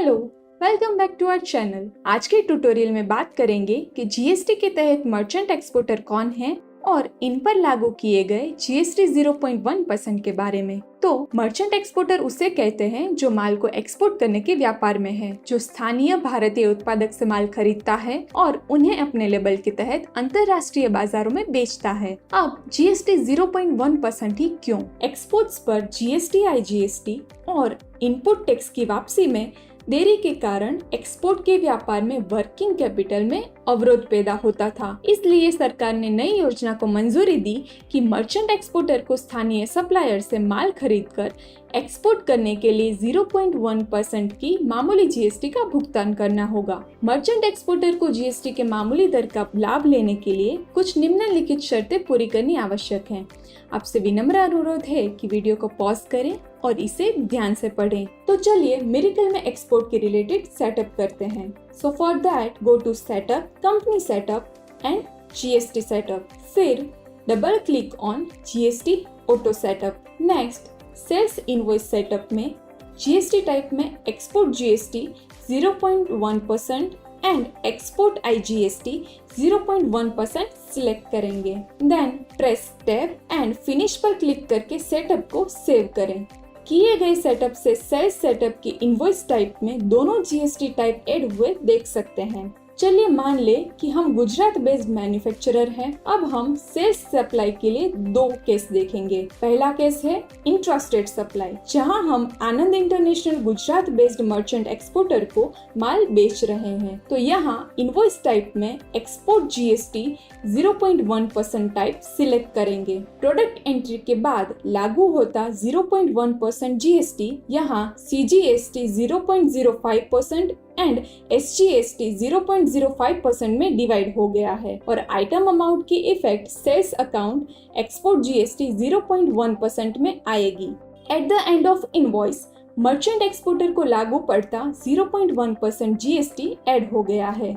Hello, welcome back to our channel. आज के tutorial में बात करेंगे कि जीएसटी के तहत मर्चेंट एक्सपोर्टर कौन है और इन पर लागू किए गए जीएसटी 0.1% के बारे में। तो मर्चेंट एक्सपोर्टर उसे कहते हैं जो माल को एक्सपोर्ट करने के व्यापार में है, जो स्थानीय भारतीय उत्पादक से माल खरीदता है और उन्हें अपने लेबल के तहत अंतर्राष्ट्रीय बाजारों में बेचता है। अब जीएसटी 0.1% ही क्यों? एक्सपोर्ट्स पर जीएसटी, आईजीएसटी और इनपुट टैक्स की वापसी में देरी के कारण एक्सपोर्ट के व्यापार में वर्किंग कैपिटल में अवरोध पैदा होता था। इसलिए सरकार ने नई योजना को मंजूरी दी कि मर्चेंट एक्सपोर्टर को स्थानीय सप्लायर से माल खरीदकर एक्सपोर्ट करने के लिए 0.1% की मामूली जीएसटी का भुगतान करना होगा। मर्चेंट एक्सपोर्टर को जीएसटी के मामूली दर का लाभ लेने के लिए कुछ निम्नलिखित शर्तें पूरी करनी आवश्यक हैं। आपसे विनम्र अनुरोध है कि वीडियो को पॉज करें और इसे ध्यान से पढ़ें। तो चलिए मिरेकल में एक्सपोर्ट के रिलेटेड सेटअप करते हैं। So for that go to setup, company setup and GST setup. फिर double click on GST auto setup. Next sales invoice setup में जीएसटी टाइप में export GST 0.1% and export IGST 0.1% select करेंगे। Then press tab and finish पर click करके setup को save करें। किए गए सेटअप से सेल्स सेटअप की इनवॉइस टाइप में दोनों जीएसटी टाइप ऐड हुए देख सकते हैं। चलिए मान ले कि हम गुजरात बेस्ड मैन्युफैक्चरर हैं। अब हम सेल्स सप्लाई के लिए दो केस देखेंगे। पहला केस है इंट्रास्टेट सप्लाई, जहां हम Anand international Gujarat based merchant exporter को माल बेच रहे हैं। तो यहाँ इनवॉइस टाइप में एक्सपोर्ट जीएसटी 0.1% टाइप सिलेक्ट करेंगे। प्रोडक्ट एंट्री के बाद लागू होता 0.1% जीएसटी यहाँ सीजीएसटी 0.05% एंड एसजीएसटी 0.05% में डिवाइड हो गया है और आइटम अमाउंट की effect sales account export GST 0.1% में आएगी। At the end of invoice merchant exporter को लागू पड़ता 0.1% जीएसटी ऐड हो गया है।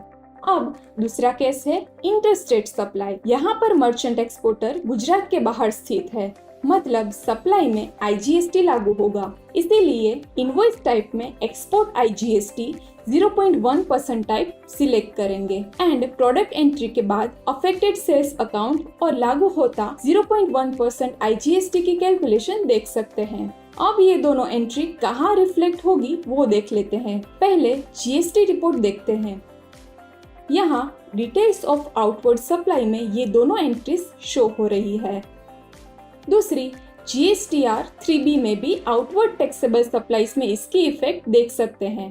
अब दूसरा केस है इंटरस्टेट सप्लाई। यहाँ पर मर्चेंट एक्सपोर्टर गुजरात के बाहर स्थित है, मतलब सप्लाई में आईजीएसटी लागू होगा। इसीलिए इनवॉइस टाइप में एक्सपोर्ट आईजीएसटी 0.1% टाइप सिलेक्ट करेंगे एंड प्रोडक्ट एंट्री के बाद अफेक्टेड सेल्स अकाउंट और लागू होता 0.1% आईजीएसटी की कैलकुलेशन देख सकते हैं। अब ये दोनों एंट्री कहाँ रिफ्लेक्ट होगी वो देख लेते हैं। पहले जीएसटी रिपोर्ट देखते हैं। यहाँ डिटेल्स ऑफ आउटवर्ड सप्लाई में ये दोनों एंट्रीज शो हो रही है। दूसरी GSTR 3B में भी आउटवर्ड टैक्सेबल सप्लाईज में इसकी इफेक्ट देख सकते हैं।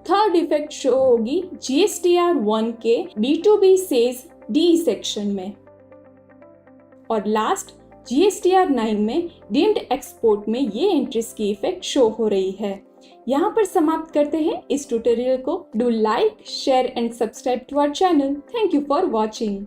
थर्ड इफेक्ट शो होगी GSTR 1 के B2B सेज D सेक्शन में और लास्ट GSTR 9 में डीम्ड एक्सपोर्ट में ये एंट्रीज की इफेक्ट शो हो रही है। यहाँ पर समाप्त करते हैं इस ट्यूटोरियल को। Do like, share and subscribe to our channel. Thank you for watching.